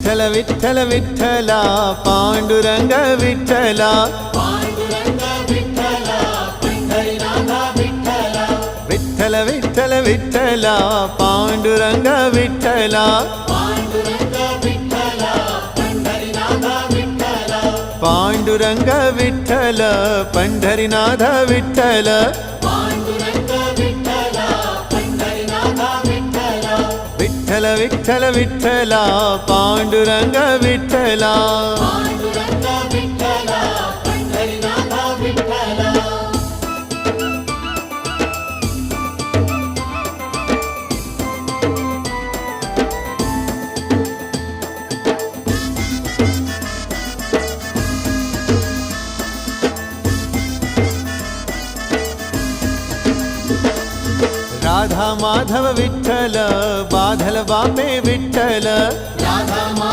विठ्ठल विठ्ठल विठ्ठला पांडुरंग विठ्ठला विठ्ठल विठ्ठल विठ्ठला पांडुरंग विठ्ठला पांडुरंग विठ्ठल पंढरीनाथ विठ्ठल विठ्ठल विठ्ठल विठ्ठला पांडुरंग विठ्ठला राधा माधव विठ्ठल बाधल बापे विठ्ठल